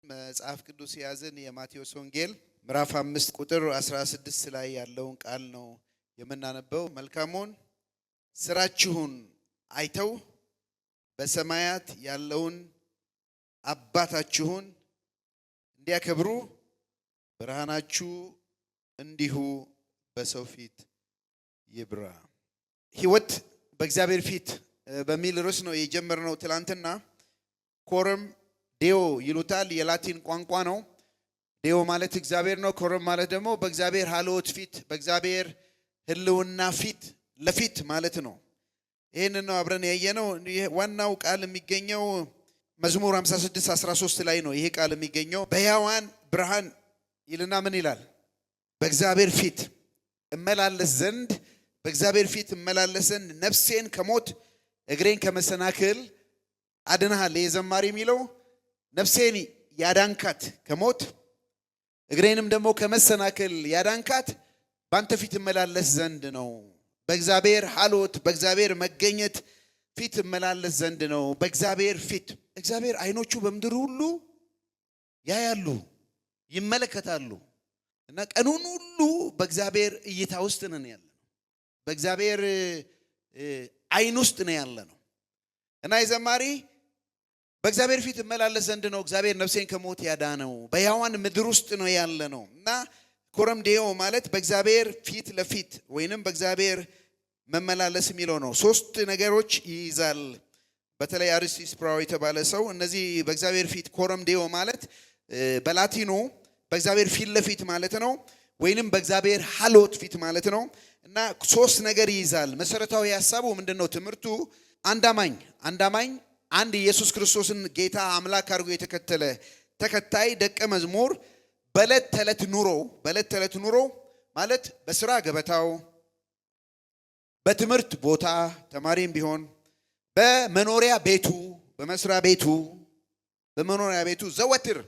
መጽሐፍ ቅዱስ ያዘን የማቴዎስ ወንጌል ምዕራፍ 5 ቁጥር 16 ላይ ያለውን ቃል ነው የምናነበው። መልካሙን ስራችሁን አይተው በሰማያት ያለውን አባታችሁን እንዲያከብሩ ብርሃናችሁ እንዲሁ በሰው ፊት ይብራ። ሕይወት በእግዚአብሔር ፊት በሚል ርዕስ ነው የጀመርነው ትላንትና። ኮረም ዴዮ ይሉታል፣ የላቲን ቋንቋ ነው። ዴዮ ማለት እግዚአብሔር ነው። ኮረም ማለት ደግሞ በእግዚአብሔር ሀልዎት ፊት፣ በእግዚአብሔር ህልውና ፊት ለፊት ማለት ነው። ይህንን ነው አብረን ያየነው። ዋናው ቃል የሚገኘው መዝሙር 56:13 ላይ ነው። ይሄ ቃል የሚገኘው በሕያዋን ብርሃን ይልና ምን ይላል? በእግዚአብሔር ፊት እመላለስ ዘንድ በእግዚአብሔር ፊት እመላለስ ዘንድ ነፍሴን ከሞት እግሬን ከመሰናክል አድነሃል። የዘማሪ የሚለው ነፍሴን ያዳንካት ከሞት እግሬንም ደግሞ ከመሰናክል ያዳንካት ባንተ ፊት እመላለስ ዘንድ ነው። በእግዚአብሔር ሀልዎት በእግዚአብሔር መገኘት ፊት እመላለስ ዘንድ ነው። በእግዚአብሔር ፊት እግዚአብሔር አይኖቹ በምድር ሁሉ ያያሉ፣ ይመለከታሉ እና ቀኑን ሁሉ በእግዚአብሔር እይታ ውስጥ ነን ያለ ነው። በእግዚአብሔር አይን ውስጥ ነው ያለ ነው እና የዘማሪ በእግዚአብሔር ፊት እመላለስ ዘንድ ነው እግዚአብሔር ነፍሴን ከሞት ያዳነው። በሕያዋን ምድር ውስጥ ነው ያለ ነው እና ኮረም ዴዮ ማለት በእግዚአብሔር ፊት ለፊት ወይንም በእግዚአብሔር መመላለስ የሚለው ነው። ሶስት ነገሮች ይይዛል። በተለይ አሪስቲስ ፕራው የተባለ ሰው እነዚህ በእግዚአብሔር ፊት ኮረም ዴዮ ማለት በላቲኑ በእግዚአብሔር ፊት ለፊት ማለት ነው፣ ወይንም በእግዚአብሔር ሀልዎት ፊት ማለት ነው እና ሶስት ነገር ይይዛል። መሰረታዊ ሐሳቡ ምንድነው? ትምህርቱ አንድ አማኝ አንድ ኢየሱስ ክርስቶስን ጌታ አምላክ አድርጎ የተከተለ ተከታይ ደቀ መዝሙር በዕለት ተዕለት ኑሮ ማለት በስራ ገበታው፣ በትምህርት ቦታ ተማሪም ቢሆን በመኖሪያ ቤቱ፣ በመኖሪያ ቤቱ ዘወትር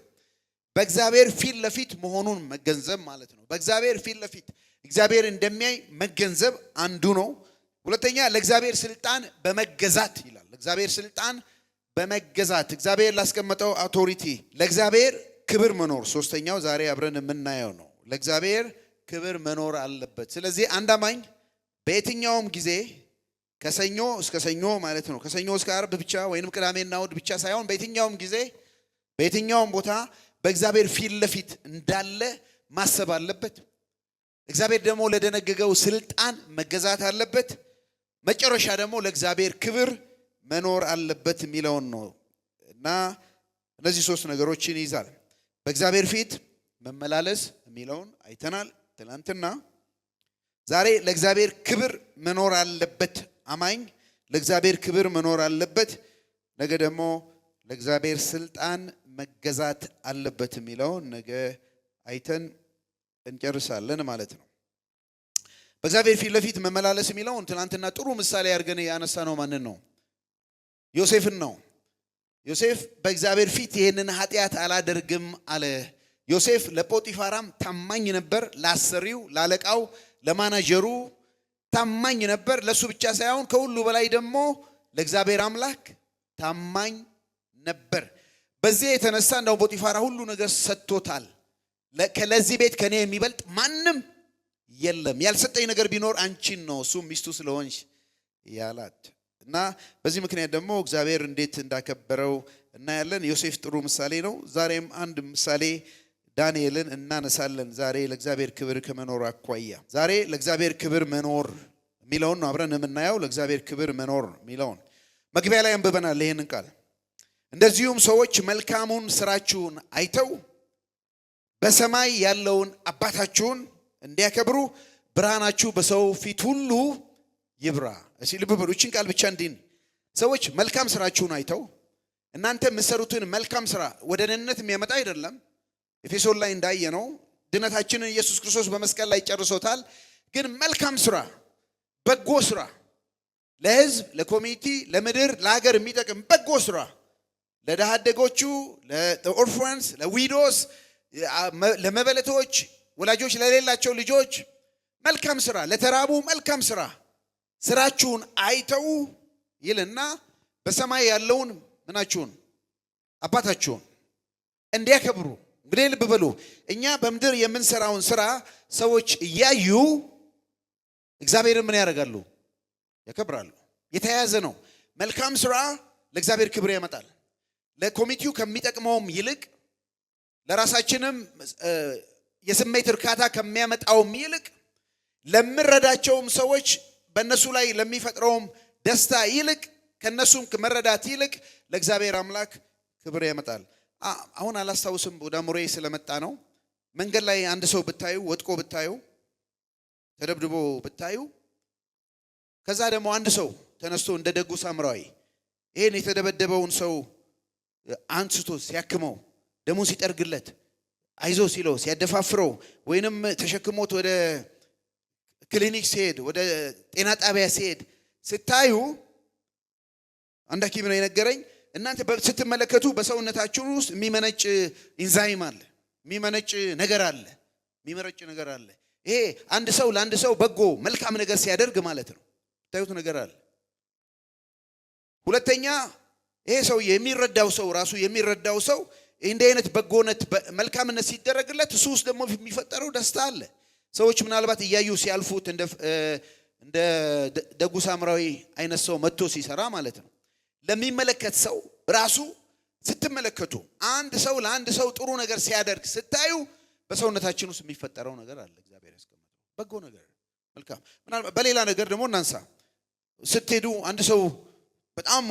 በእግዚአብሔር ፊት ለፊት መሆኑን መገንዘብ ማለት ነው። በእግዚአብሔር ፊት ለፊት እግዚአብሔር እንደሚያይ መገንዘብ አንዱ ነው። ሁለተኛ ለእግዚአብሔር ስልጣን በመገዛት ይላል። ለእግዚአብሔር ስልጣን በመገዛት እግዚአብሔር ላስቀመጠው አውቶሪቲ ለእግዚአብሔር ክብር መኖር። ሶስተኛው ዛሬ አብረን የምናየው ነው። ለእግዚአብሔር ክብር መኖር አለበት። ስለዚህ አንድ አማኝ በየትኛውም ጊዜ ከሰኞ እስከ ሰኞ ማለት ነው፣ ከሰኞ እስከ ዓርብ ብቻ ወይንም ቅዳሜና እሑድ ብቻ ሳይሆን በየትኛውም ጊዜ በየትኛውም ቦታ በእግዚአብሔር ፊት ለፊት እንዳለ ማሰብ አለበት። እግዚአብሔር ደግሞ ለደነገገው ስልጣን መገዛት አለበት። መጨረሻ ደግሞ ለእግዚአብሔር ክብር መኖር አለበት የሚለውን ነው እና እነዚህ ሶስት ነገሮችን ይይዛል። በእግዚአብሔር ፊት መመላለስ የሚለውን አይተናል ትናንትና። ዛሬ ለእግዚአብሔር ክብር መኖር አለበት። አማኝ ለእግዚአብሔር ክብር መኖር አለበት። ነገ ደግሞ ለእግዚአብሔር ስልጣን መገዛት አለበት የሚለውን ነገ አይተን እንጨርሳለን ማለት ነው። በእግዚአብሔር ፊት ለፊት መመላለስ የሚለውን ትናንትና ጥሩ ምሳሌ አድርገን ያነሳ ነው። ማንን ነው? ዮሴፍን ነው። ዮሴፍ በእግዚአብሔር ፊት ይህንን ኃጢአት አላደርግም አለ። ዮሴፍ ለጶጢፋራም ታማኝ ነበር። ለአሰሪው፣ ለአለቃው፣ ለማናጀሩ ታማኝ ነበር። ለሱ ብቻ ሳይሆን ከሁሉ በላይ ደግሞ ለእግዚአብሔር አምላክ ታማኝ ነበር። በዚህ የተነሳ እንደው ጶጢፋራ ሁሉ ነገር ሰጥቶታል። ለዚህ ቤት ከኔ የሚበልጥ ማንም የለም፣ ያልሰጠኝ ነገር ቢኖር አንቺን ነው፣ እሱም ሚስቱ ስለሆንሽ ያላት እና በዚህ ምክንያት ደግሞ እግዚአብሔር እንዴት እንዳከበረው እናያለን። ዮሴፍ ጥሩ ምሳሌ ነው። ዛሬም አንድ ምሳሌ ዳንኤልን እናነሳለን። ዛሬ ለእግዚአብሔር ክብር ከመኖር አኳያ ዛሬ ለእግዚአብሔር ክብር መኖር የሚለውን ነው አብረን የምናየው። ለእግዚአብሔር ክብር መኖር የሚለውን መግቢያ ላይ አንብበናል ይሄንን ቃል። እንደዚሁም ሰዎች መልካሙን ስራችሁን አይተው በሰማይ ያለውን አባታችሁን እንዲያከብሩ ብርሃናችሁ በሰው ፊት ሁሉ ይብራ። እሺ ልብ በሉ፣ እቺን ቃል ብቻ እንዲን ሰዎች መልካም ስራችሁን አይተው፣ እናንተ የምትሰሩትን መልካም ስራ ወደ ደህንነት የሚያመጣ አይደለም። ኤፌሶን ላይ እንዳየነው ድነታችንን ኢየሱስ ክርስቶስ በመስቀል ላይ ጨርሶታል። ግን መልካም ስራ፣ በጎ ስራ፣ ለህዝብ፣ ለኮሚኒቲ፣ ለምድር፣ ለሀገር የሚጠቅም በጎ ስራ፣ ለድሃ አደጎቹ፣ ለኦርፋንስ፣ ለዊዶስ፣ ለመበለቶች፣ ወላጆች ለሌላቸው ልጆች መልካም ስራ፣ ለተራቡ መልካም ስራ ስራችሁን አይተው ይልና በሰማይ ያለውን ምናችሁን አባታችሁን እንዲያከብሩ። እንግዲህ ልብ በሉ፣ እኛ በምድር የምንሰራውን ስራ ሰዎች እያዩ እግዚአብሔርን ምን ያደርጋሉ? ያከብራሉ። የተያያዘ ነው። መልካም ስራ ለእግዚአብሔር ክብር ያመጣል። ለኮሚቴው ከሚጠቅመውም ይልቅ ለራሳችንም የስሜት እርካታ ከሚያመጣውም ይልቅ ለምንረዳቸውም ሰዎች በእነሱ ላይ ለሚፈጥረውም ደስታ ይልቅ ከነሱም መረዳት ይልቅ ለእግዚአብሔር አምላክ ክብር ያመጣል። አሁን አላስታውስም፣ ወደ አእምሮዬ ስለመጣ ነው። መንገድ ላይ አንድ ሰው ብታዩ፣ ወድቆ ብታዩ፣ ተደብድቦ ብታዩ፣ ከዛ ደግሞ አንድ ሰው ተነስቶ እንደ ደጉ ሳምራዊ ይሄን የተደበደበውን ሰው አንስቶ ሲያክመው፣ ደሙን ሲጠርግለት፣ አይዞ ሲለው፣ ሲያደፋፍረው፣ ወይንም ተሸክሞት ወደ ክሊኒክ ሲሄድ፣ ወደ ጤና ጣቢያ ሲሄድ ስታዩ፣ አንድ ሐኪም ነው የነገረኝ፣ እናንተ ስትመለከቱ በሰውነታችሁ ውስጥ የሚመነጭ ኢንዛይም አለ፣ የሚመነጭ ነገር አለ፣ የሚመረጭ ነገር አለ። ይሄ አንድ ሰው ለአንድ ሰው በጎ መልካም ነገር ሲያደርግ ማለት ነው። ታዩት ነገር አለ። ሁለተኛ ይሄ ሰው የሚረዳው ሰው ራሱ የሚረዳው ሰው እንዲህ አይነት በጎነት መልካምነት ሲደረግለት እሱ ውስጥ ደግሞ የሚፈጠረው ደስታ አለ። ሰዎች ምናልባት እያዩ ሲያልፉት እንደ ደጉ ሳምራዊ አይነት ሰው መጥቶ ሲሰራ ማለት ነው። ለሚመለከት ሰው ራሱ ስትመለከቱ አንድ ሰው ለአንድ ሰው ጥሩ ነገር ሲያደርግ ስታዩ በሰውነታችን ውስጥ የሚፈጠረው ነገር አለ። እግዚአብሔር ያስቀመጠው በጎ ነገር መልካም። ምናልባት በሌላ ነገር ደግሞ እናንሳ። ስትሄዱ አንድ ሰው በጣም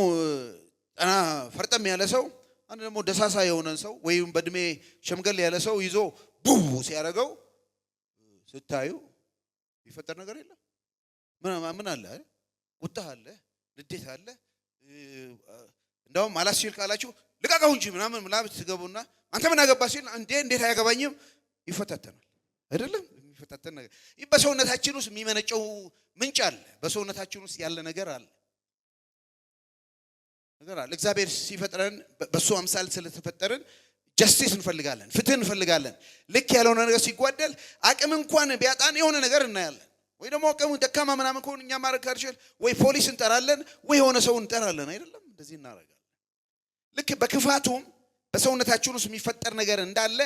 ጠና ፈርጠም ያለ ሰው አንድ ደግሞ ደሳሳ የሆነን ሰው ወይም በእድሜ ሸምገል ያለ ሰው ይዞ ቡቡ ሲያደርገው ስታዩ ይፈጠር ነገር የለም። ምን አለ? ቁጣ አለ፣ ንዴት አለ። እንደውም አላስችል ካላችሁ ልቀቀው እንጂ ምናምን ትገቡና አንተ ምን አገባ ሲል እንዴት አያገባኝም ይፈታተናል። አይደለም የሚፈታተን ነገር በሰውነታችን ውስጥ የሚመነጨው ምንጭ አለ። በሰውነታችን ውስጥ ያለ ነገር አለ። እግዚአብሔር ሲፈጥረን በሱ አምሳል ስለተፈጠረን ጀስቲስ እንፈልጋለን፣ ፍትህ እንፈልጋለን። ልክ ያልሆነ ነገር ሲጓደል አቅም እንኳን ቢያጣን የሆነ ነገር እናያለን። ወይ ደግሞ አቅሙ ደካማ ምናምን ከሆነ እኛ ማድረግ ካልቻል ወይ ፖሊስ እንጠራለን ወይ የሆነ ሰው እንጠራለን። አይደለም እንደዚህ እናደርጋለን። ልክ በክፋቱም በሰውነታችን ውስጥ የሚፈጠር ነገር እንዳለ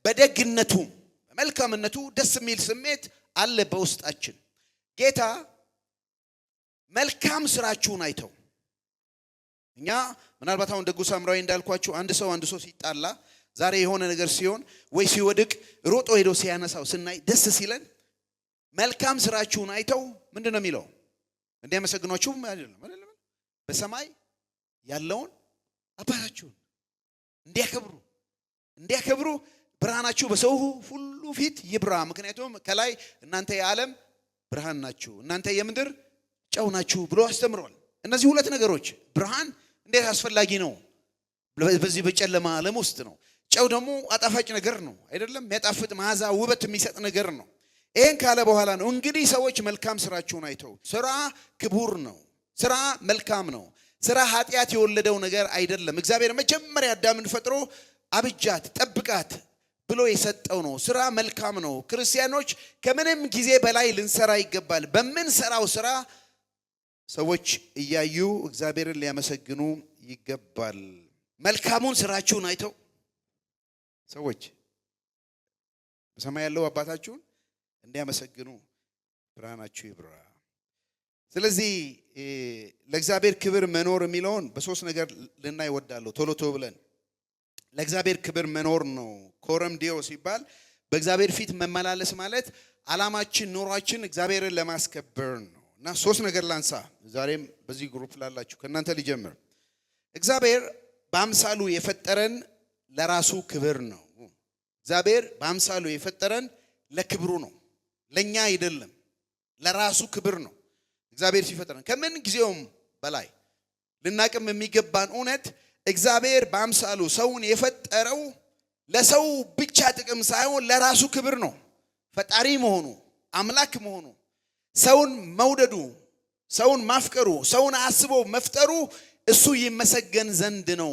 በደግነቱም በመልካምነቱ ደስ የሚል ስሜት አለ በውስጣችን። ጌታ መልካም ስራችሁን አይተው እኛ ምናልባት አሁን ደጉ ሳምራዊ እንዳልኳችሁ አንድ ሰው ሲጣላ ዛሬ የሆነ ነገር ሲሆን ወይ ሲወድቅ ሮጦ ሄዶ ሲያነሳው ስናይ ደስ ሲለን መልካም ስራችሁን አይተው ምንድነው የሚለው? እንዲያመሰግኗችሁም አይደለም በሰማይ ያለውን አባታችሁን እንዲያከብሩ ብርሃናችሁ በሰው ሁሉ ፊት ይብራ። ምክንያቱም ከላይ እናንተ የዓለም ብርሃን ናችሁ፣ እናንተ የምድር ጨው ናችሁ ብሎ አስተምሯል። እነዚህ ሁለት ነገሮች ብርሃን እንዴት አስፈላጊ ነው በዚህ በጨለማ ዓለም ውስጥ ነው። ጨው ደግሞ አጣፋጭ ነገር ነው አይደለም? የሚያጣፍጥ መዓዛ ውበት የሚሰጥ ነገር ነው። ይሄን ካለ በኋላ ነው እንግዲህ ሰዎች መልካም ስራችሁን አይተው። ስራ ክቡር ነው። ስራ መልካም ነው። ስራ ኃጢአት የወለደው ነገር አይደለም። እግዚአብሔር መጀመሪያ አዳምን ፈጥሮ አብጃት ጠብቃት ብሎ የሰጠው ነው። ስራ መልካም ነው። ክርስቲያኖች ከምንም ጊዜ በላይ ልንሰራ ይገባል። በምንሰራው ስራ ሰዎች እያዩ እግዚአብሔርን ሊያመሰግኑ ይገባል። መልካሙን ስራችሁን አይተው ሰዎች በሰማይ ያለው አባታችሁን እንዲያመሰግኑ ብርሃናችሁ ይብራ። ስለዚህ ለእግዚአብሔር ክብር መኖር የሚለውን በሶስት ነገር ልናይ እወዳለሁ ቶሎ ብለን። ለእግዚአብሔር ክብር መኖር ነው። ኮረም ዲዮ ሲባል በእግዚአብሔር ፊት መመላለስ ማለት ዓላማችን ኑሯችን እግዚአብሔርን ለማስከበር ነው። እና ሶስት ነገር ላንሳ ዛሬም በዚህ ግሩፕ ላላችሁ ከእናንተ ሊጀምር። እግዚአብሔር በአምሳሉ የፈጠረን ለራሱ ክብር ነው። እግዚአብሔር በአምሳሉ የፈጠረን ለክብሩ ነው፣ ለኛ አይደለም። ለራሱ ክብር ነው። እግዚአብሔር ሲፈጠረን ከምን ጊዜውም በላይ ልናቅም የሚገባን እውነት እግዚአብሔር በአምሳሉ ሰውን የፈጠረው ለሰው ብቻ ጥቅም ሳይሆን ለራሱ ክብር ነው። ፈጣሪ መሆኑ አምላክ መሆኑ ሰውን መውደዱ ሰውን ማፍቀሩ ሰውን አስቦ መፍጠሩ እሱ ይመሰገን ዘንድ ነው፣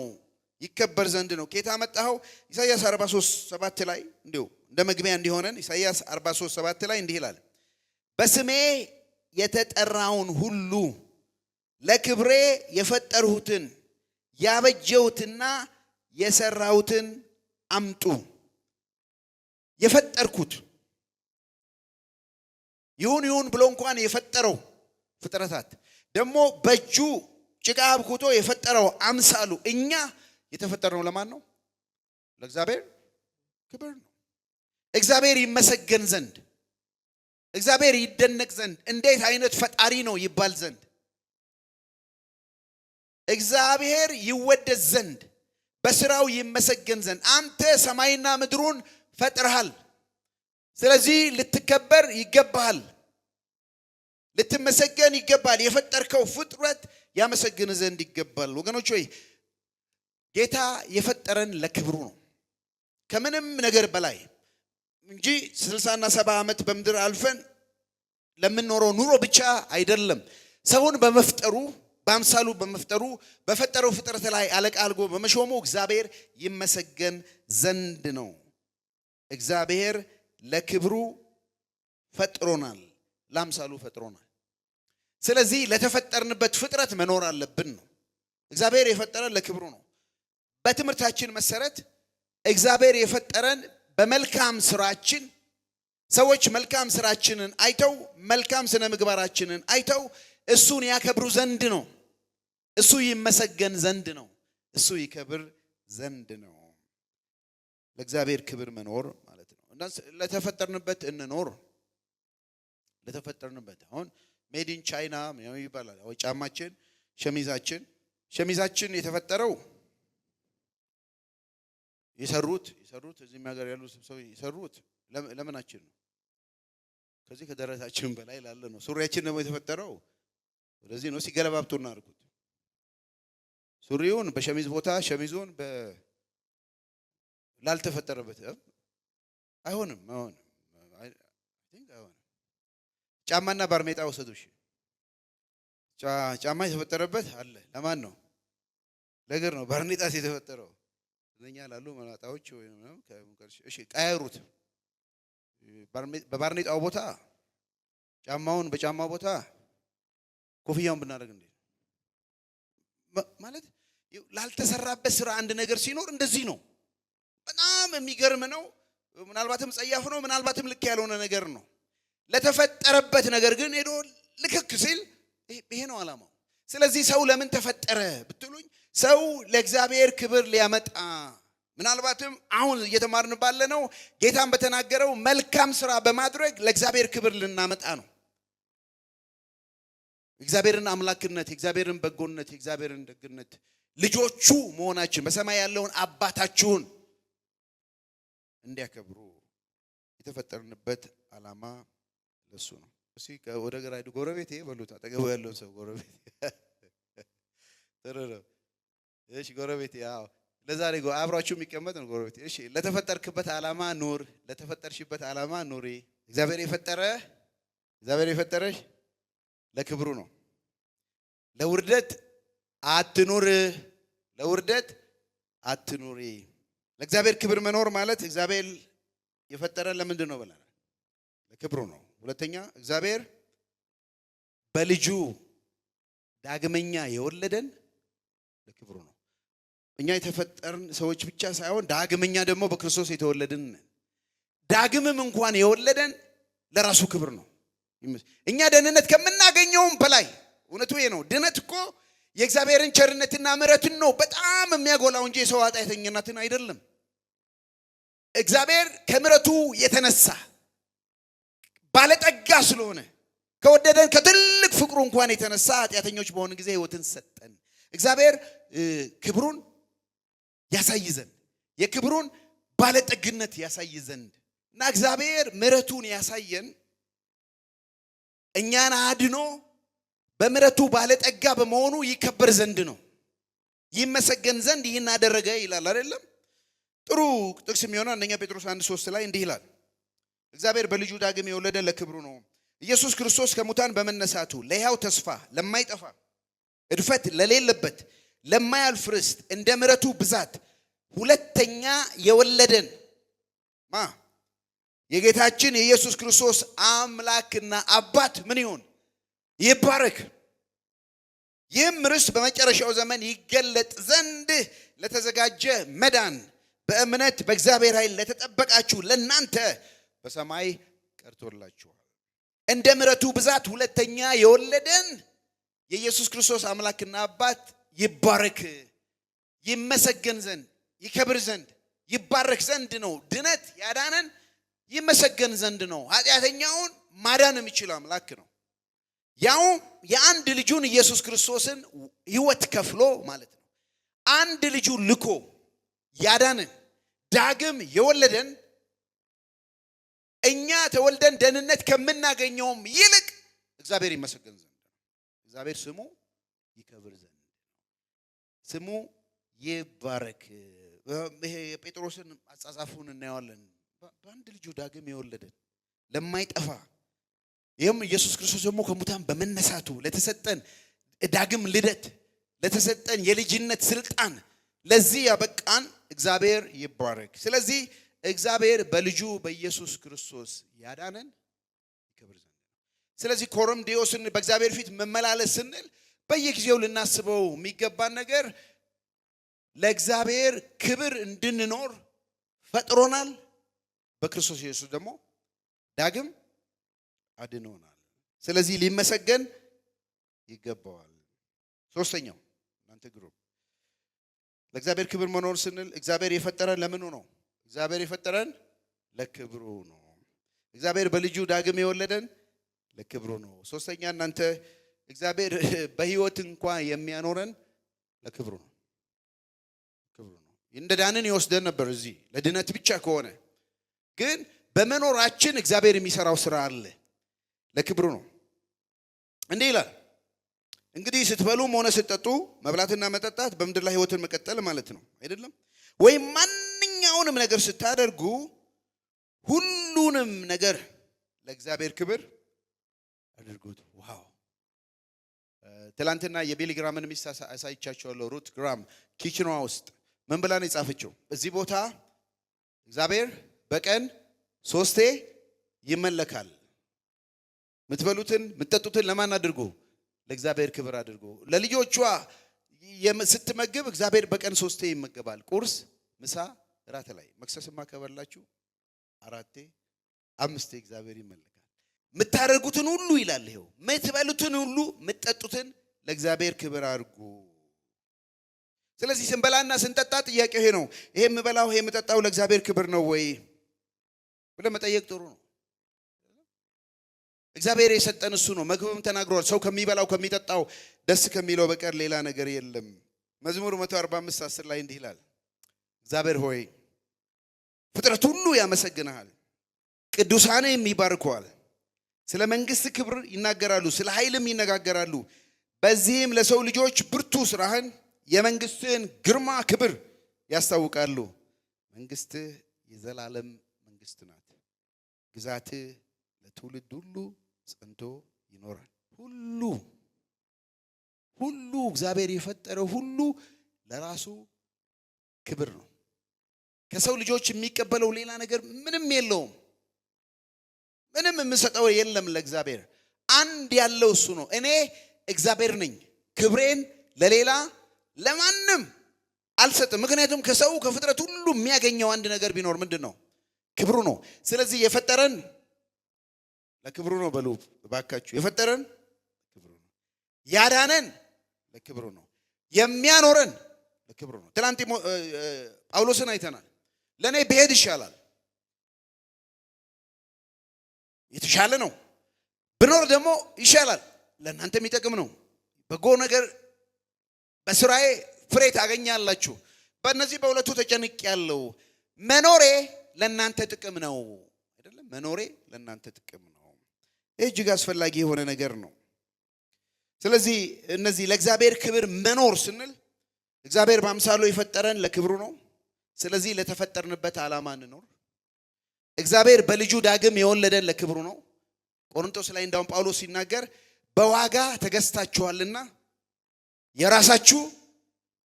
ይከበር ዘንድ ነው። ጌታ መጣው ኢሳይያስ 43:7 ላይ እንዲሁ እንደ መግቢያ እንዲሆነን ኢሳይያስ 43:7 ላይ እንዲህ ይላል፣ በስሜ የተጠራውን ሁሉ ለክብሬ የፈጠርሁትን ያበጀሁትና የሰራሁትን አምጡ። የፈጠርኩት ይሁን ብሎ እንኳን የፈጠረው ፍጥረታት ደግሞ በእጁ ጭቃ አብኩቶ የፈጠረው አምሳሉ እኛ የተፈጠርነው ለማን ነው? ለእግዚአብሔር ክብር ነው። እግዚአብሔር ይመሰገን ዘንድ፣ እግዚአብሔር ይደነቅ ዘንድ፣ እንዴት አይነት ፈጣሪ ነው ይባል ዘንድ፣ እግዚአብሔር ይወደስ ዘንድ፣ በስራው ይመሰገን ዘንድ። አንተ ሰማይና ምድሩን ፈጥረሃል። ስለዚህ ልትከበር ይገባሃል፣ ልትመሰገን ይገባል። የፈጠርከው ፍጥረት ያመሰግን ዘንድ ይገባል። ወገኖች ሆይ ጌታ የፈጠረን ለክብሩ ነው ከምንም ነገር በላይ እንጂ 60 እና 70 ዓመት በምድር አልፈን ለምንኖረው ኑሮ ብቻ አይደለም። ሰውን በመፍጠሩ በአምሳሉ በመፍጠሩ በፈጠረው ፍጥረት ላይ አለቃ አድርጎ በመሾሙ እግዚአብሔር ይመሰገን ዘንድ ነው። እግዚአብሔር ለክብሩ ፈጥሮናል፣ ለአምሳሉ ፈጥሮናል። ስለዚህ ለተፈጠርንበት ፍጥረት መኖር አለብን ነው። እግዚአብሔር የፈጠረን ለክብሩ ነው። በትምህርታችን መሰረት እግዚአብሔር የፈጠረን በመልካም ስራችን፣ ሰዎች መልካም ስራችንን አይተው መልካም ስነ ምግባራችንን አይተው እሱን ያከብሩ ዘንድ ነው። እሱ ይመሰገን ዘንድ ነው። እሱ ይከብር ዘንድ ነው። ለእግዚአብሔር ክብር መኖር ማለት ነው። እና ለተፈጠርንበት እንኖር። ለተፈጠርንበት አሁን ሜድ ኢን ቻይና ይባላል። ጫማችን፣ ሸሚዛችን የተፈጠረው የሰሩት እዚህ ሀገር ያሉ ሰው የሰሩት ለምናችን ነው? ከዚህ ከደረታችን በላይ ላለ ነው። ሱሪያችን ደግሞ የተፈጠረው ወደዚህ ነው። ሲገለባብጡና አድርጉት። ሱሪውን በሸሚዝ ቦታ ሸሚዙን ላልተፈጠረበት አይሆንም። ጫማና ባርኔጣ ወሰዱሽ። ጫማ የተፈጠረበት አለ ለማን ነው? ለእግር ነው። ባርኔጣስ የተፈጠረው እኛ ላሉ መላጣዎች ወይ ነው። እሺ ቀያሩት። በባርኔጣው ቦታ ጫማውን በጫማው ቦታ ኮፍያውን ብናደርግ እንዴ ማለት ላልተሰራበት ስራ አንድ ነገር ሲኖር እንደዚህ ነው። በጣም የሚገርም ነው። ምናልባትም ጸያፍ ነው፣ ምናልባትም ልክ ያልሆነ ነገር ነው። ለተፈጠረበት ነገር ግን ሄዶ ልክክ ሲል ይሄ ነው ዓላማው። ስለዚህ ሰው ለምን ተፈጠረ ብትሉኝ ሰው ለእግዚአብሔር ክብር ሊያመጣ ምናልባትም አሁን እየተማርን ባለነው ጌታን በተናገረው መልካም ስራ በማድረግ ለእግዚአብሔር ክብር ልናመጣ ነው። እግዚአብሔርን አምላክነት፣ እግዚአብሔርን በጎነት፣ እግዚአብሔርን ደግነት ልጆቹ መሆናችን በሰማይ ያለውን አባታችሁን እንዲያከብሩ የተፈጠርንበት ዓላማ ለሱ ነው። እሺ ወደ ግራ ሄዱ። ጎረቤት በሉት አጠገቡ ያለውን ሰው ጎረቤት ተረረ እሺ ጎረቤት ያው ለዛሬ አብራችሁ የሚቀመጥ ነው ጎረቤት። እሺ ለተፈጠርክበት ዓላማ ኑር፣ ለተፈጠርሽበት ዓላማ ኑሪ። እግዚአብሔር የፈጠረሽ ለክብሩ ነው። ለውርደት አትኑሪ። ለእግዚአብሔር ክብር መኖር ማለት እግዚአብሔር የፈጠረን ለምንድን ነው ብለናል? ለክብሩ ነው። ሁለተኛ እግዚአብሔር በልጁ ዳግመኛ የወለደን ለክብሩ ነው። እኛ የተፈጠርን ሰዎች ብቻ ሳይሆን ዳግመኛ ደግሞ በክርስቶስ የተወለድን ነን። ዳግምም እንኳን የወለደን ለራሱ ክብር ነው። እኛ ደህንነት ከምናገኘውም በላይ እውነቱ ይሄ ነው። ድነት እኮ የእግዚአብሔርን ቸርነትና ምሕረትን ነው በጣም የሚያጎላው እንጂ የሰው ኃጢአተኝነትን አይደለም። እግዚአብሔር ከምሕረቱ የተነሳ ባለጠጋ ስለሆነ ከወደደን ከትልቅ ፍቅሩ እንኳን የተነሳ ኃጢአተኞች በሆነ ጊዜ ሕይወትን ሰጠን። እግዚአብሔር ክብሩን ያሳይ ዘንድ የክብሩን ባለጠግነት ያሳይ ዘንድ እና እግዚአብሔር ምሕረቱን ያሳየን እኛን አድኖ በምሕረቱ ባለጠጋ በመሆኑ ይከበር ዘንድ ነው። ይመሰገን ዘንድ ይህን አደረገ ይላል አይደለም? ጥሩ ጥቅስ የሚሆነው አንደኛ ጴጥሮስ 1:3 ላይ እንዲህ ይላል፣ እግዚአብሔር በልጁ ዳግም የወለደ ለክብሩ ነው። ኢየሱስ ክርስቶስ ከሙታን በመነሳቱ ለሕያው ተስፋ ለማይጠፋ እድፈት ለሌለበት ለማያልፍ ርስት እንደ ምሕረቱ ብዛት ሁለተኛ የወለደን የጌታችን የኢየሱስ ክርስቶስ አምላክና አባት ምን ይሁን ይባረክ። ይህም ርስት በመጨረሻው ዘመን ይገለጥ ዘንድ ለተዘጋጀ መዳን በእምነት በእግዚአብሔር ኃይል ለተጠበቃችሁ ለናንተ በሰማይ ቀርቶላችኋል። እንደ ምሕረቱ ብዛት ሁለተኛ የወለደን የኢየሱስ ክርስቶስ አምላክና አባት ይባረክ፣ ይመሰገን ዘንድ ይከብር ዘንድ ይባረክ ዘንድ ነው። ድነት ያዳነን ይመሰገን ዘንድ ነው። ኃጢአተኛውን ማዳን የሚችል አምላክ ነው። ያው የአንድ ልጁን ኢየሱስ ክርስቶስን ሕይወት ከፍሎ ማለት ነው። አንድ ልጁ ልኮ ያዳነን ዳግም የወለደን እኛ ተወልደን ደህንነት ከምናገኘውም ይልቅ እግዚአብሔር ይመሰገን ዘንድ ነው። እግዚአብሔር ስሙ ይከብር ዘንድ ስሙ ይባረክ። ይሄ የጴጥሮስን አጻጻፉን እናየዋለን። በአንድ ልጁ ዳግም የወለደን ለማይጠፋ ይህም ኢየሱስ ክርስቶስ ደግሞ ከሙታን በመነሳቱ ለተሰጠን ዳግም ልደት ለተሰጠን የልጅነት ስልጣን ለዚህ ያበቃን እግዚአብሔር ይባረክ። ስለዚህ እግዚአብሔር በልጁ በኢየሱስ ክርስቶስ ያዳነን ይከብር ዘንድ። ስለዚህ ኮረምዴዎስን በእግዚአብሔር ፊት መመላለስ ስንል በየጊዜው ልናስበው የሚገባን ነገር ለእግዚአብሔር ክብር እንድንኖር ፈጥሮናል። በክርስቶስ ኢየሱስ ደግሞ ዳግም አድኖናል። ስለዚህ ሊመሰገን ይገባዋል። ሶስተኛው እናንተ ግሩም ለእግዚአብሔር ክብር መኖር ስንል እግዚአብሔር የፈጠረን ለምኑ ነው? እግዚአብሔር የፈጠረን ለክብሩ ነው። እግዚአብሔር በልጁ ዳግም የወለደን ለክብሩ ነው። ሶስተኛ እናንተ እግዚአብሔር በሕይወት እንኳን የሚያኖረን ለክብሩ ነው። ክብሩ ነው። እንደ ዳንን ይወስደን ነበር እዚህ ለድነት ብቻ ከሆነ ግን በመኖራችን እግዚአብሔር የሚሰራው ስራ አለ። ለክብሩ ነው። እንዲህ ይላል እንግዲህ ስትበሉም ሆነ ስትጠጡ መብላትና መጠጣት በምድር ላይ ሕይወትን መቀጠል ማለት ነው አይደለም? ወይም ማንኛውንም ነገር ስታደርጉ ሁሉንም ነገር ለእግዚአብሔር ክብር አድርጉት። ዋው! ትላንትና የቢሊ ግራምን ሚስት አሳይቻቸዋለሁ። ሩት ግራም ኪችኗ ውስጥ ምን ብላ ነው የጻፈችው? እዚህ ቦታ እግዚአብሔር በቀን 3 ይመለካል። ምትበሉትን ምትጠጡትን ለማን አድርጉ? ለእግዚአብሔር ክብር አድርጉ። ለልጆቿ ስትመግብ እግዚአብሔር በቀን 3 ይመገባል። ቁርስ፣ ምሳ፣ ራት ላይ መክሰስማ ከበላችሁ 4 5 እግዚአብሔር ይመለካል። ምታደርጉትን ሁሉ ይላል ይሄው ምትበሉትን ሁሉ ምትጠጡትን ለእግዚአብሔር ክብር አድርጉ። ስለዚህ ስንበላና ስንጠጣ ጥያቄው ይሄ ነው። ይሄ የምበላው ይሄ የምጠጣው ለእግዚአብሔር ክብር ነው ወይ ብለህ መጠየቅ ጥሩ ነው። እግዚአብሔር የሰጠን እሱ ነው። መግብም ተናግሯል። ሰው ከሚበላው ከሚጠጣው ደስ ከሚለው በቀር ሌላ ነገር የለም። መዝሙር 145 10 ላይ እንዲህ ይላል፣ እግዚአብሔር ሆይ ፍጥረት ሁሉ ያመሰግንሃል፣ ቅዱሳንም ይባርኩሃል። ስለ መንግስት ክብር ይናገራሉ፣ ስለ ኃይልም ይነጋገራሉ። በዚህም ለሰው ልጆች ብርቱ ስራህን የመንግስትህን ግርማ ክብር ያስታውቃሉ። መንግስትህ የዘላለም መንግስት ናት፣ ግዛትህ ለትውልድ ሁሉ ጸንቶ ይኖራል። ሁሉ እግዚአብሔር የፈጠረው ሁሉ ለራሱ ክብር ነው። ከሰው ልጆች የሚቀበለው ሌላ ነገር ምንም የለውም። ምንም የምሰጠው የለም ለእግዚአብሔር። አንድ ያለው እሱ ነው። እኔ እግዚአብሔር ነኝ፣ ክብሬን ለሌላ ለማንም አልሰጥም። ምክንያቱም ከሰው ከፍጥረት ሁሉ የሚያገኘው አንድ ነገር ቢኖር ምንድን ነው? ክብሩ ነው። ስለዚህ የፈጠረን ለክብሩ ነው። በሉ እባካችሁ፣ የፈጠረን ለክብሩ ነው። ያዳነን ለክብሩ ነው። የሚያኖረን ለክብሩ ነው። ትናንት ጳውሎስን አይተናል። ለእኔ ብሄድ ይሻላል፣ የተሻለ ነው። ብኖር ደግሞ ይሻላል፣ ለእናንተ የሚጠቅም ነው። በጎ ነገር በስራዬ ፍሬ ታገኛላችሁ። በእነዚህ በሁለቱ ተጨንቅ ያለው መኖሬ ለእናንተ ጥቅም ነው አይደለም? መኖሬ ለእናንተ ጥቅም ነው። ይህ እጅግ አስፈላጊ የሆነ ነገር ነው። ስለዚህ እነዚህ ለእግዚአብሔር ክብር መኖር ስንል እግዚአብሔር በአምሳሉ የፈጠረን ለክብሩ ነው። ስለዚህ ለተፈጠርንበት ዓላማ እንኖር። እግዚአብሔር በልጁ ዳግም የወለደን ለክብሩ ነው። ቆሮንቶስ ላይ እንዳውም ጳውሎስ ሲናገር በዋጋ ተገዝታችኋልና የራሳችሁ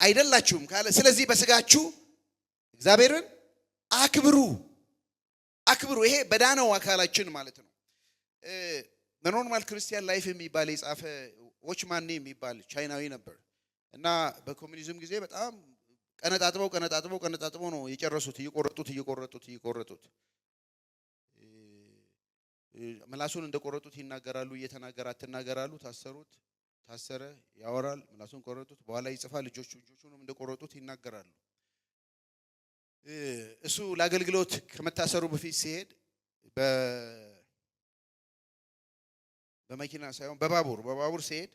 አይደላችሁም ካለ፣ ስለዚህ በስጋችሁ እግዚአብሔርን አክብሩ። ይሄ በዳነው አካላችን ማለት ነው። በኖርማል ክርስቲያን ላይፍ የሚባል የጻፈ ዎችማን የሚባል ቻይናዊ ነበር እና በኮሚኒዝም ጊዜ በጣም ቀነጣጥበው ነው የጨረሱት። እየቆረጡት ምላሱን እንደቆረጡት ይናገራሉ። እየተናገረ አትናገራሉ። ታሰረ፣ ያወራል። ምላሱን ቆረጡት። በኋላ ይጽፋል። ልጆቹንም እንደቆረጡት ይናገራሉ። እሱ ለአገልግሎት ከመታሰሩ በፊት ሲሄድ በመኪና ሳይሆን በባቡር ሲሄድ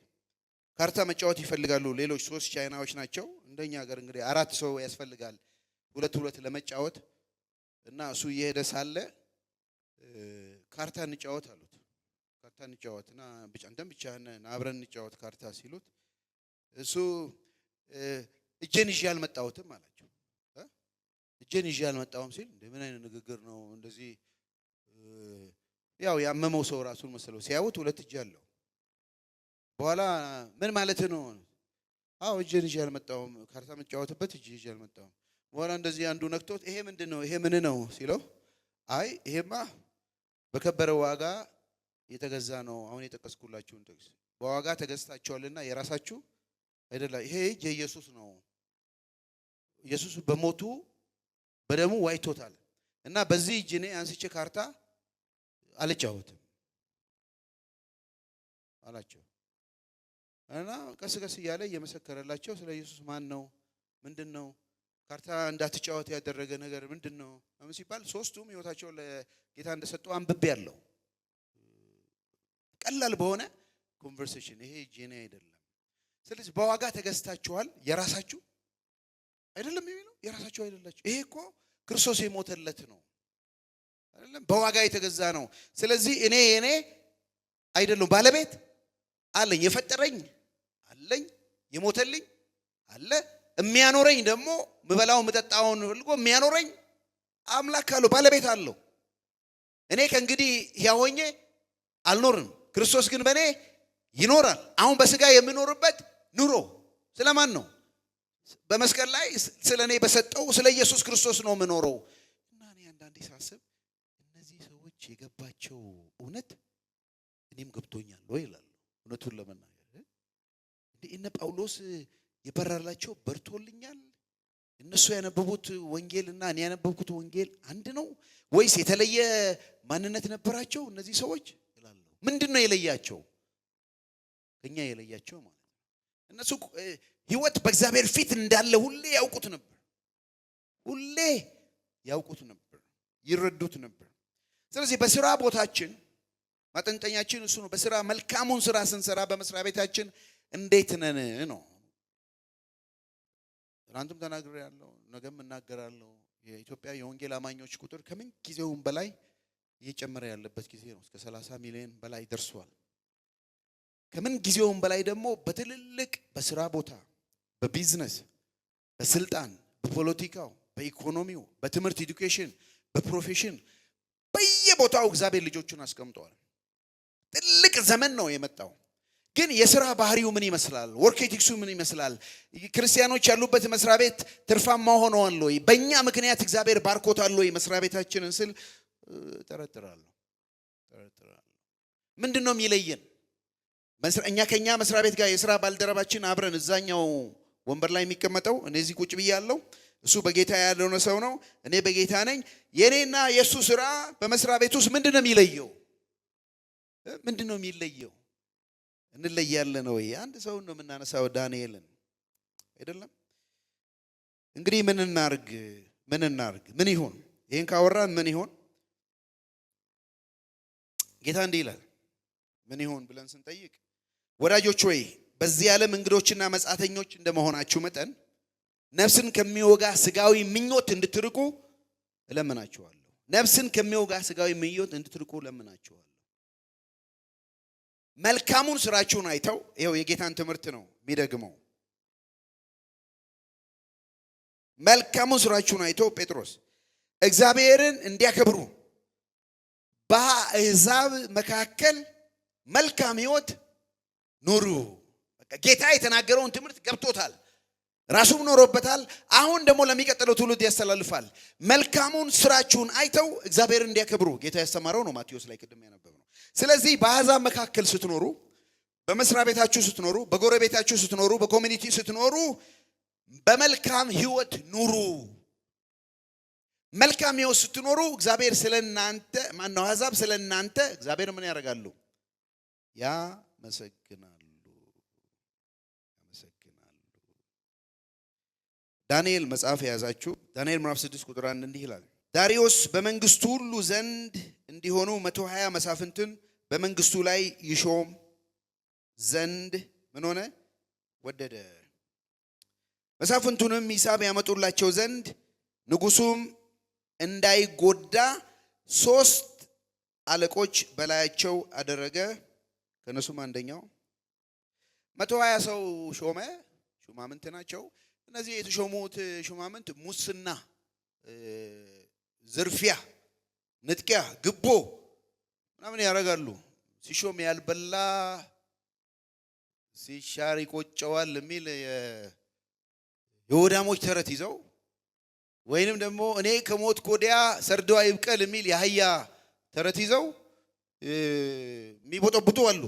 ካርታ መጫወት ይፈልጋሉ። ሌሎች 3 ቻይናዎች ናቸው። እንደኛ ሀገር እንግዲህ 4 ሰው ያስፈልጋል ሁለት ለመጫወት እና እሱ እየሄደ ሳለ ካርታ እንጫወት አሉት። ካርታ እንጫወትና ብቻህን አብረን እንጫወት ካርታ ሲሉት እሱ እጄን ይዤ አልመጣሁትም አላቸው። እጄን ይዤ አልመጣሁም ሲል ምን አይነት ንግግር ነው እንደዚህ? ያው ያመመው ሰው ራሱን መሰለው። ሲያዩት 2 እጅ አለው። በኋላ ምን ማለት ነው? አዎ እጄን ይዤ አልመጣሁም፣ ካርታ መጫወትበት እጄ ይዤ አልመጣሁም። በኋላ እንደዚህ አንዱ ነክቶት ይሄ ምንድን ነው? ይሄ ምን ነው ሲለው አይ ይሄማ በከበረ ዋጋ የተገዛ ነው። አሁን የጠቀስኩላችሁን ጥቅስ በዋጋ ተገዝታችኋልና የራሳችሁ አይደላ። ይሄ እጅ የኢየሱስ ነው። ኢየሱስ በሞቱ በደሙ ዋይቶታል እና በዚህ እጅ እኔ አንስቼ ካርታ አልጫወትም አላቸው። እና ቀስ እያለ እየመሰከረላቸው ስለ ኢየሱስ ማን ነው ምንድን ነው ካርታ እንዳትጫወት ያደረገ ነገር ምንድን ነው ሲባል 3ቱም ህይወታቸውን ለጌታ እንደሰጡ አንብቤ ያለው ቀላል በሆነ ኮንቨርሴሽን ይሄ ጄኔ አይደለም። ስለዚህ በዋጋ ተገዝታችኋል የራሳችሁ አይደለም የሚለው የራሳችሁ አይደላችሁ። ይሄ እኮ ክርስቶስ የሞተለት ነው አይደለም? በዋጋ የተገዛ ነው። ስለዚህ እኔ አይደለም ባለቤት አለኝ፣ የፈጠረኝ አለኝ፣ የሞተልኝ አለ፣ የሚያኖረኝ ደግሞ ምበላው ምጠጣውን ፈልጎ የሚያኖረኝ አምላክ አለው፣ ባለቤት አለው። እኔ ከእንግዲህ ሕያው ሆኜ አልኖርም፣ ክርስቶስ ግን በእኔ ይኖራል። አሁን በስጋ የምኖርበት ኑሮ ስለማን ነው? በመስቀል ላይ ስለ እኔ በሰጠው ስለ ኢየሱስ ክርስቶስ ነው የምኖረው። እና እኔ አንዳንዴ ሳስብ እነዚህ ሰዎች የገባቸው እውነት እኔም ገብቶኛል ወይ ይላሉ። እውነቱን ለመናገር እነ ጳውሎስ የበራላቸው በርቶልኛል። እነሱ ያነበቡት ወንጌልና እኔ ያነበብኩት ወንጌል አንድ ነው ወይስ የተለየ ማንነት ነበራቸው እነዚህ ሰዎች ይላሉ። ምንድነው የለያቸው? ከኛ የለያቸው ማለት ነው እነሱ ህይወት በእግዚአብሔር ፊት እንዳለ ሁሌ ያውቁት ነበር፣ ይረዱት ነበር። ስለዚህ በስራ ቦታችን ማጠንጠኛችን እሱ ነው። በስራ መልካሙን ስራ ስንሰራ በመስሪያ ቤታችን እንዴት ነን ነው። ትናንትም ተናግሬያለሁ፣ ነገም እናገራለሁ። የኢትዮጵያ የወንጌል አማኞች ቁጥር ከምን ጊዜውም በላይ እየጨመረ ያለበት ጊዜ ነው። እስከ 30 ሚሊዮን በላይ ደርሷል። ከምን ጊዜውም በላይ ደግሞ በትልልቅ በስራ ቦታ፣ በቢዝነስ፣ በስልጣን፣ በፖለቲካው፣ በኢኮኖሚው፣ በትምህርት ኤዱኬሽን፣ በፕሮፌሽን በየቦታው እግዚአብሔር ልጆቹን አስቀምጠዋል። ትልቅ ዘመን ነው የመጣው። ግን የሥራ ባህሪው ምን ይመስላል? ወርክ ኤቲክሱ ምን ይመስላል? ክርስቲያኖች ያሉበት መስሪያ ቤት ትርፋማ ሆነዋል ወይ? በእኛ ምክንያት እግዚአብሔር ባርኮታል ወይ መስሪያ ቤታችንን ስል ጠረጥራለሁ። ምንድን ነው የሚለየን? እኛ ከኛ መስሪያ ቤት ጋር የሥራ ባልደረባችን አብረን እዛኛው ወንበር ላይ የሚቀመጠው እኔ እዚህ ቁጭ ብያለሁ፣ እሱ በጌታ ያለው ሰው ነው፣ እኔ በጌታ ነኝ። የኔና የሱ ስራ በመስሪያ ቤት ውስጥ ምንድነው የሚለየው? ምንድነው የሚለየው? እንለያለን ወይ? አንድ ሰው ነው የምናነሳው፣ ዳንኤልን አይደለም? እንግዲህ ምን እናርግ? ምን ይሁን? ይሄን ካወራን ምን ይሁን? ጌታ እንዲህ ይላል። ምን ይሁን ብለን ስንጠይቅ ወዳጆች ሆይ በዚህ ዓለም እንግዶችና መጻተኞች እንደመሆናችሁ መጠን ነፍስን ከሚወጋ ስጋዊ ምኞት እንድትርቁ እለምናችኋለሁ። ነፍስን ከሚወጋ ስጋዊ ምኞት እንድትርቁ እለምናችኋለሁ። መልካሙን ስራችሁን አይተው፣ ይኸው የጌታን ትምህርት ነው የሚደግመው። መልካሙን ስራችሁን አይተው ጴጥሮስ እግዚአብሔርን እንዲያከብሩ በአሕዛብ መካከል መልካም ህይወት ኑሩ። ጌታ የተናገረውን ትምህርት ገብቶታል፣ ራሱም ኖሮበታል። አሁን ደግሞ ለሚቀጥለው ትውልድ ያስተላልፋል። መልካሙን ስራችሁን አይተው እግዚአብሔርን እንዲያከብሩ ጌታ ያስተማረው ነው፣ ማቴዎስ ላይ ቅድም ያነበብነው። ስለዚህ በአሕዛብ መካከል ስትኖሩ፣ በመስሪያ ቤታችሁ ስትኖሩ፣ በጎረቤታችሁ ስትኖሩ፣ በኮሚኒቲ ስትኖሩ በመልካም ህይወት ኑሩ። መልካም ህይወት ስትኖሩ እግዚአብሔር ስለናንተ ማነው አሕዛብ ስለናንተ እግዚአብሔር ምን ያደርጋሉ? ያመሰግናሉ። ዳንኤል መጽሐፍ የያዛችሁ ዳንኤል ምዕራፍ 6 ቁጥር 1 እንዲህ ይላል። ዳሪዮስ በመንግስቱ ሁሉ ዘንድ እንዲሆኑ 120 መሳፍንትን በመንግስቱ ላይ ይሾም ዘንድ ምን ሆነ? ወደደ። መሳፍንቱንም ሂሳብ ያመጡላቸው ዘንድ ንጉሱም እንዳይጎዳ 3 አለቆች በላያቸው አደረገ። ከነሱም አንደኛው 120 ሰው ሾመ። ሹማምንት ናቸው። እነዚህ የተሾሙት ሹማምንት ሙስና፣ ዝርፊያ፣ ንጥቂያ፣ ግቦ ምናምን ያደርጋሉ። ሲሾም ያልበላ ሲሻር ይቆጨዋል የሚል የወዳሞች ተረት ይዘው ወይንም ደግሞ እኔ ከሞት ኮዲያ ሰርዶ አይብቀል የሚል የአህያ ተረት ይዘው የሚቦጠብጡ አሉ።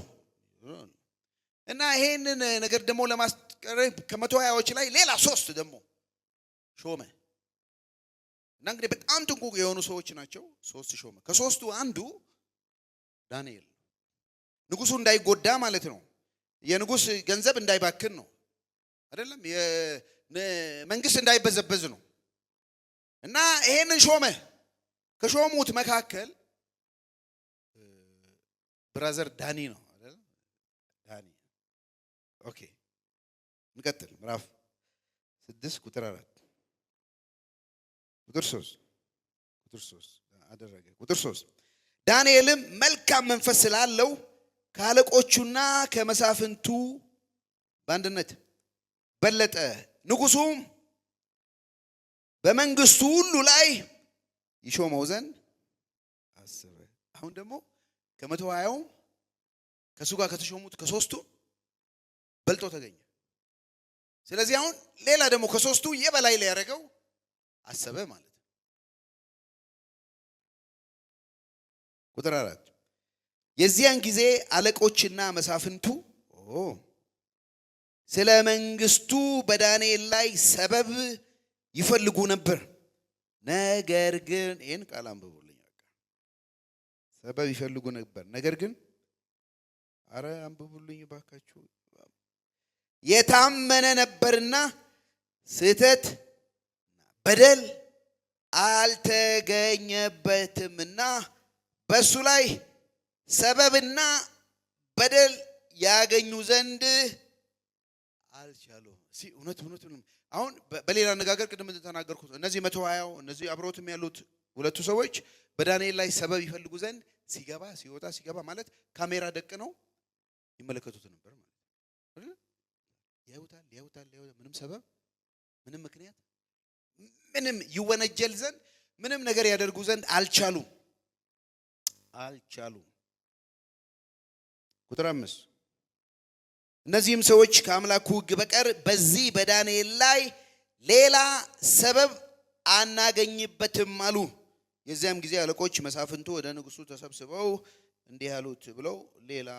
እና ይሄንን ነገር ደግሞ ለማስቀረብ ከ120ዎች ላይ ሌላ 3 ደግሞ ሾመ። እና እንግዲህ በጣም ጥንቁቅ የሆኑ ሰዎች ናቸው። 3 ሾመ። ከ3ቱ አንዱ ዳንኤል። ንጉሱ እንዳይጎዳ ማለት ነው። የንጉስ ገንዘብ እንዳይባክን ነው አይደለም? የመንግስት እንዳይበዘበዝ ነው። እና ይሄንን ሾመ። ከሾሙት መካከል ብራዘር ዳኒ ነው አይደል? ዳኒ። ኦኬ እንቀጥል። ምዕራፍ 6 ቁጥር 4 ቁጥር 3 አደረገ። ቁጥር 3 ዳንኤልም መልካም መንፈስ ስላለው ከአለቆቹና ከመሳፍንቱ በአንድነት በለጠ። ንጉሱም በመንግስቱ ሁሉ ላይ ይሾመው ዘንድ አሰበ። አሁን ደግሞ ከ120ው ከሱ ጋር ከተሾሙት ከ3ቱ በልጦ ተገኘ። ስለዚህ አሁን ሌላ ደግሞ ከ3ቱ የበላይ ላይ ያደረገው አሰበ ማለት ነው። ቁጥር 4 የዚያን ጊዜ አለቆችና መሳፍንቱ ስለ መንግስቱ በዳንኤል ላይ ሰበብ ይፈልጉ ነበር። ነገር ግን ይሄን ቃል አንብቡልኝ። ሰበብ ይፈልጉ ነበር። ነገር ግን አረ አንብቡልኝ ባካችሁ። የታመነ ነበርና ስህተት በደል አልተገኘበትምና በሱ ላይ ሰበብና በደል ያገኙ ዘንድ አልቻሉም። እውነት አሁን በሌላ አነጋገር ቅድም እንደተናገርኩት እነዚህ 120 እነዚህ አብሮትም ያሉት 2 ሰዎች በዳንኤል ላይ ሰበብ ይፈልጉ ዘንድ ሲገባ ሲወጣ ማለት ካሜራ ደቅ ነው ይመለከቱት ነበር ማለት ነው። ያዩታል ምንም ሰበብ ምንም ምክንያት ምንም ይወነጀል ዘንድ ምንም ነገር ያደርጉ ዘንድ አልቻሉም። ቁጥር 5 እነዚህም ሰዎች ከአምላኩ ሕግ በቀር በዚህ በዳንኤል ላይ ሌላ ሰበብ አናገኝበትም አሉ። የዚያም ጊዜ አለቆች መሳፍንቱ ወደ ንጉሱ ተሰብስበው እንዲህ ያሉት ብለው ሌላ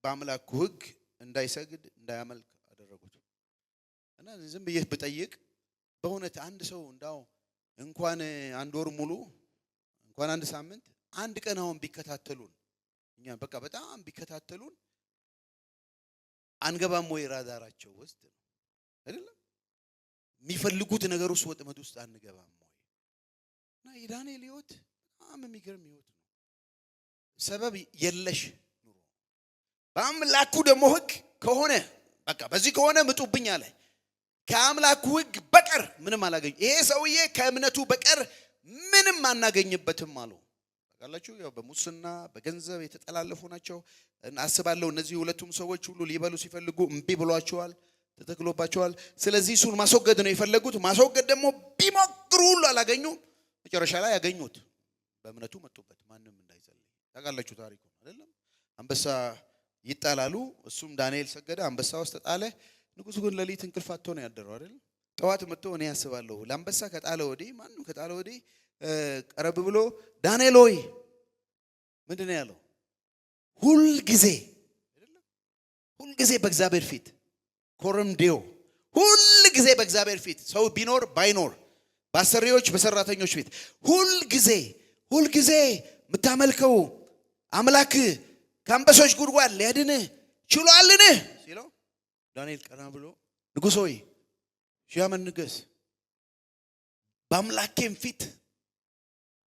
በአምላኩ ሕግ እንዳይሰግድ እንዳያመልክ አደረጉት። እና ዝም ብዬ ብጠይቅ በእውነት አንድ ሰው እንዳው እንኳን 1 ወር ሙሉ እንኳን 1 ሳምንት 1 ቀን አሁን ቢከታተሉን እኛ በቃ በጣም ቢከታተሉን አንገባም ወይ ራዳራቸው ውስጥ ነው አይደለም? የሚፈልጉት ነገር ውስጥ ወጥመድ ውስጥ አንገባም ወይ? እና የዳንኤል ህይወት በጣም የሚገርም ህይወት ነው። ሰበብ የለሽ ኑሮ በአምላኩ ደግሞ ሕግ ከሆነ በቃ በዚህ ከሆነ ምጡብኝ አለ። ከአምላኩ ሕግ በቀር ምንም አላገኝ። ይሄ ሰውዬ ከእምነቱ በቀር ምንም አናገኝበትም አሉ። ታውቃላችሁ ያው በሙስና በገንዘብ የተጠላለፉ ናቸው። አስባለሁ እነዚህ 2ቱም ሰዎች ሁሉ ሊበሉ ሲፈልጉ እምቢ ብሏቸዋል፣ ተተክሎባቸዋል። ስለዚህ እሱን ማስወገድ ነው የፈለጉት። ማስወገድ ደግሞ ቢሞክሩ ሁሉ አላገኙም። መጨረሻ ላይ ያገኙት። በእምነቱ መጡበት ማንም እንዳይጸልይ። ታውቃላችሁ ታሪኩ አይደለም? አንበሳ ይጣላሉ። እሱም ዳንኤል ሰገደ፣ አንበሳ ውስጥ ተጣለ። ንጉሱ ግን ሌሊት እንቅልፍ አጥቶ ነው ያደረው አይደል? ጠዋት መጥቶ እኔ ያስባለሁ ለአንበሳ ከጣለ ወዲህ ማንም ከጣለ ወዲህ ቀረብ ብሎ ዳንኤል ሆይ ምንድነው ያለው? ሁል ጊዜ በእግዚአብሔር ፊት ኮረምዴው ሁል ጊዜ በእግዚአብሔር ፊት ሰው ቢኖር ባይኖር በአሰሪዎች በሰራተኞች ፊት ሁል ጊዜ የምታመልከው አምላክ ከአንበሶች ጉድጓድ ሊያድንህ ችሏልን ሲለው ዳንኤል ቀና ብሎ ንጉሥ ሆይ ሺህ ዓመት ንገስ፣ በአምላኬም ፊት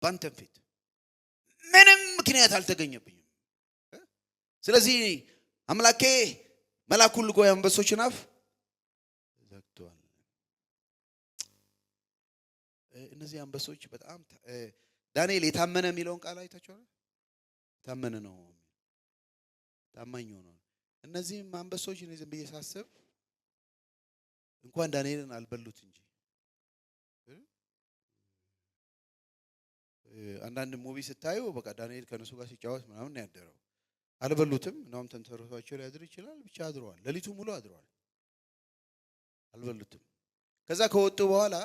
ባንተም ፊት ምንም ምክንያት አልተገኘብኝም። ስለዚህ አምላኬ መልአኩን ልኮ የአንበሶችን አፍ ዘግቷል። እነዚህ አንበሶች በጣም ዳንኤል የታመነ የሚለውን ቃል አይታችኋል። ታመነ ነው፣ ታማኝ ነው። እነዚህም አንበሶች እኔ ዝም ብዬ ሳስብ እንኳን ዳንኤልን አልበሉት እንጂ አንዳንድ ሙቪ ስታዩ በቃ ዳንኤል ከነሱ ጋር ሲጫወት ምናምን ያደረው አልበሉትም። እናም ተንተርሷቸው ሊያድር ይችላል። ብቻ አድረዋል፣ ሌሊቱ ሙሉ አድረዋል፣ አልበሉትም። ከዛ ከወጡ በኋላ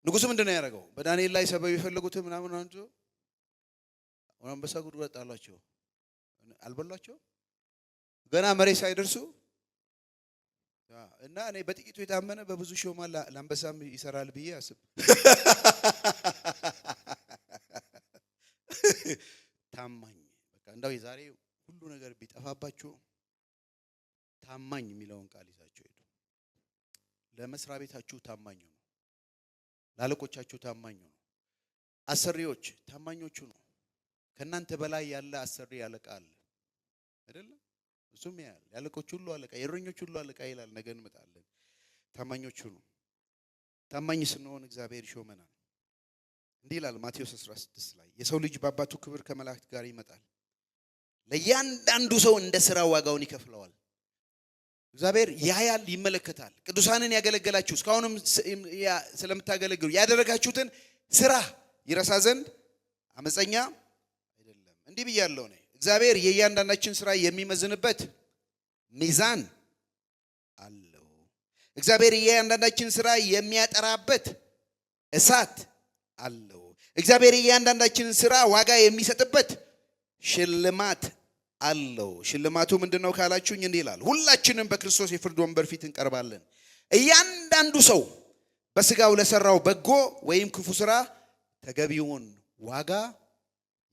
ንጉሥ ምንድነው ያደረገው? በዳንኤል ላይ ሰበብ የፈለጉትን ምናምን አንጆ አንበሳ ጉድጓድ ጣሏቸው። አልበሏቸው ገና መሬት ሳይደርሱ እና እኔ በጥቂቱ የታመነ በብዙ ሾማ ለአንበሳም ይሰራል ብዬ አስብ። ታማኝ በቃ እንዳው የዛሬ ሁሉ ነገር ቢጠፋባችሁ ታማኝ የሚለውን ቃል ይዛችሁ ሄዱ። ለመስሪያ ቤታችሁ ታማኝ ነው። ለአለቆቻችሁ ታማኝ ነው። አሰሪዎች ታማኞቹ ነው። ከናንተ በላይ ያለ አሰሪ አለቃ አለ አይደል? እሱም ያያል። ያለቆች ሁሉ አለቃ፣ የእረኞች ሁሉ አለቃ ይላል። ነገ እንመጣለን። ታማኞቹ ነው። ታማኝ ስንሆን እግዚአብሔር ይሾመናል። እንዲህ ይላል ማቴዎስ 16 ላይ የሰው ልጅ በአባቱ ክብር ከመላእክት ጋር ይመጣል፣ ለእያንዳንዱ ሰው እንደ ሥራው ዋጋውን ይከፍለዋል። እግዚአብሔር ያያል፣ ይመለከታል። ቅዱሳንን ያገለገላችሁ እስካሁንም ስለምታገለግሉ ያደረጋችሁትን ስራ ይረሳ ዘንድ አመፀኛ አይደለም። እንዲህ ብያለሁ እኔ እግዚአብሔር የእያንዳንዳችን ስራ የሚመዝንበት ሚዛን አለው። እግዚአብሔር የእያንዳንዳችን ስራ የሚያጠራበት እሳት አለው። እግዚአብሔር የእያንዳንዳችን ስራ ዋጋ የሚሰጥበት ሽልማት አለው። ሽልማቱ ምንድነው ካላችሁኝ እንዲህ ይላል፣ ሁላችንም በክርስቶስ የፍርድ ወንበር ፊት እንቀርባለን። እያንዳንዱ ሰው በስጋው ለሰራው በጎ ወይም ክፉ ስራ ተገቢውን ዋጋ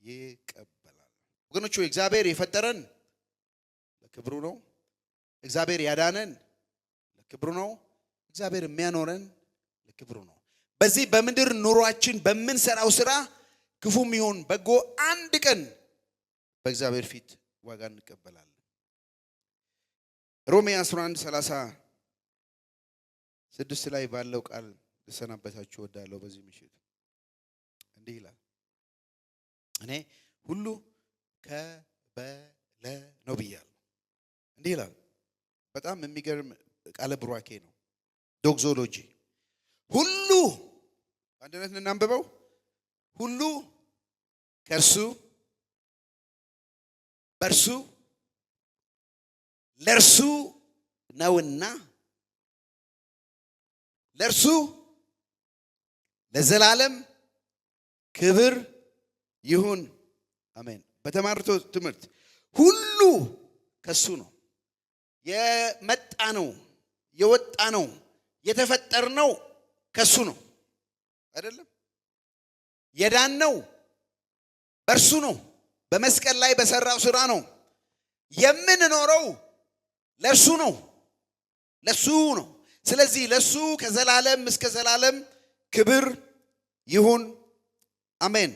ይቀበላል። ወገኖቹ እግዚአብሔር የፈጠረን ለክብሩ ነው። እግዚአብሔር ያዳነን ለክብሩ ነው። እግዚአብሔር የሚያኖረን ለክብሩ ነው። በዚህ በምድር ኑሯችን በምንሰራው ስራ ክፉም ይሁን በጎ አንድ ቀን በእግዚአብሔር ፊት ዋጋ እንቀበላለን። ሮሜ 11:36 ላይ ባለው ቃል ልሰናበታችሁ እወዳለሁ። በዚህ ምሽት እንዲህ ይላል፣ እኔ ሁሉ ከበለ ነው ብያለሁ። እንዲህ ይላል፣ በጣም የሚገርም ቃለ ብሩኬ ነው። ዶክሶሎጂ ሁሉ አንድነት እናንብበው። ሁሉ ከእርሱ በእርሱ ለእርሱ ነውና ለእርሱ ለዘላለም ክብር ይሁን አሜን። በተማርቶ ትምህርት ሁሉ ከሱ ነው የመጣ ነው የወጣ ነው የተፈጠር ነው ከሱ ነው አይደለም። የዳን ነው በእርሱ ነው። በመስቀል ላይ በሰራው ስራ ነው የምንኖረው። ለሱ ነው ለሱ ነው። ስለዚህ ለሱ ከዘላለም እስከ ዘላለም ክብር ይሁን አሜን።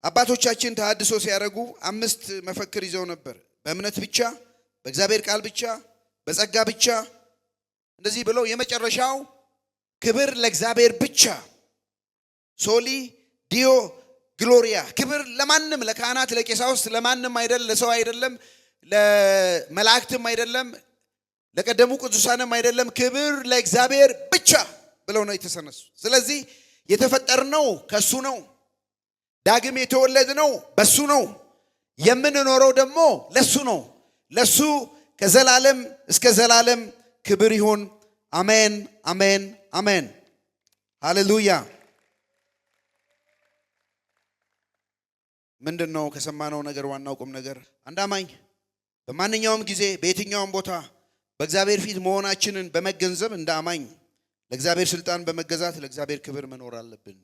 አባቶቻችን ተሐድሶ ሲያደርጉ 5 መፈክር ይዘው ነበር። በእምነት ብቻ፣ በእግዚአብሔር ቃል ብቻ፣ በጸጋ ብቻ እንደዚህ ብለው የመጨረሻው ክብር ለእግዚአብሔር ብቻ፣ ሶሊ ዲዮ ግሎሪያ። ክብር ለማንም፣ ለካህናት፣ ለቄሳውስት፣ ለማንም አይደለም፣ ለሰው አይደለም፣ ለመላእክትም አይደለም፣ ለቀደሙ ቅዱሳንም አይደለም። ክብር ለእግዚአብሔር ብቻ ብለው ነው የተሰነሱ። ስለዚህ የተፈጠርነው ከሱ ነው። ዳግም የተወለድነው በሱ ነው። የምንኖረው ደግሞ ለሱ ነው። ለሱ ከዘላለም እስከ ዘላለም ክብር ይሁን አሜን አሜን አሜን። ሃሌሉያ። ምንድነው ከሰማነው ነገር ዋናው ቁም ነገር? አንድ አማኝ በማንኛውም ጊዜ በየትኛውም ቦታ በእግዚአብሔር ፊት መሆናችንን በመገንዘብ እንደ አማኝ ለእግዚአብሔር ስልጣን በመገዛት ለእግዚአብሔር ክብር መኖር አለብን።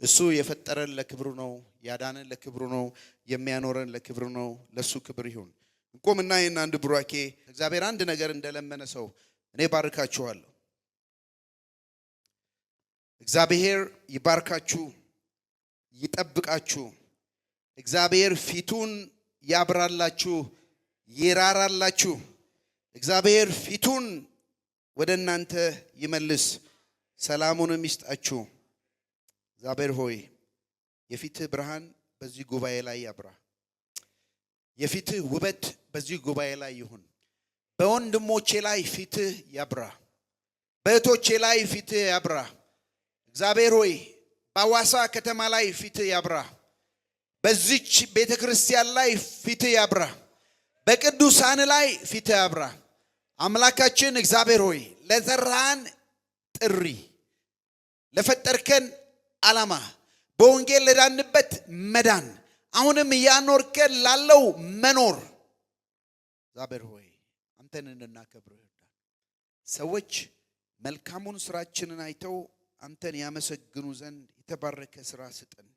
እሱ የፈጠረን ለክብሩ ነው፣ ያዳነን ለክብሩ ነው፣ የሚያኖረን ለክብሩ ነው። ለሱ ክብር ይሁን። እንቆምና ይሄን አንድ ቡራኬ እግዚአብሔር አንድ ነገር እንደለመነ ሰው እኔ ባርካችኋለሁ። እግዚአብሔር ይባርካችሁ፣ ይጠብቃችሁ። እግዚአብሔር ፊቱን ያብራላችሁ፣ ይራራላችሁ። እግዚአብሔር ፊቱን ወደ እናንተ ይመልስ፣ ሰላሙንም ይስጣችሁ። እግዚአብሔር ሆይ የፊትህ ብርሃን በዚህ ጉባኤ ላይ ያብራ። የፊትህ ውበት በዚህ ጉባኤ ላይ ይሁን። በወንድሞቼ ላይ ፊትህ ያብራ፣ በእህቶቼ ላይ ፊትህ ያብራ። እግዚአብሔር ሆይ በአዋሳ ከተማ ላይ ፊትህ ያብራ። በዚች ቤተክርስቲያን ላይ ፊትህ ያብራ። በቅዱሳን ላይ ፊትህ ያብራ። አምላካችን እግዚአብሔር ሆይ ለዘራን ጥሪ ለፈጠርከን ዓላማ በወንጌል ለዳንበት መዳን አሁንም ያኖርከን ላለው መኖር እግዚአብሔር ሆይ አንተን እንድናከብር ይርዳን። ሰዎች መልካሙን ስራችንን አይተው አንተን ያመሰግኑ ዘንድ የተባረከ ስራ ስጠን።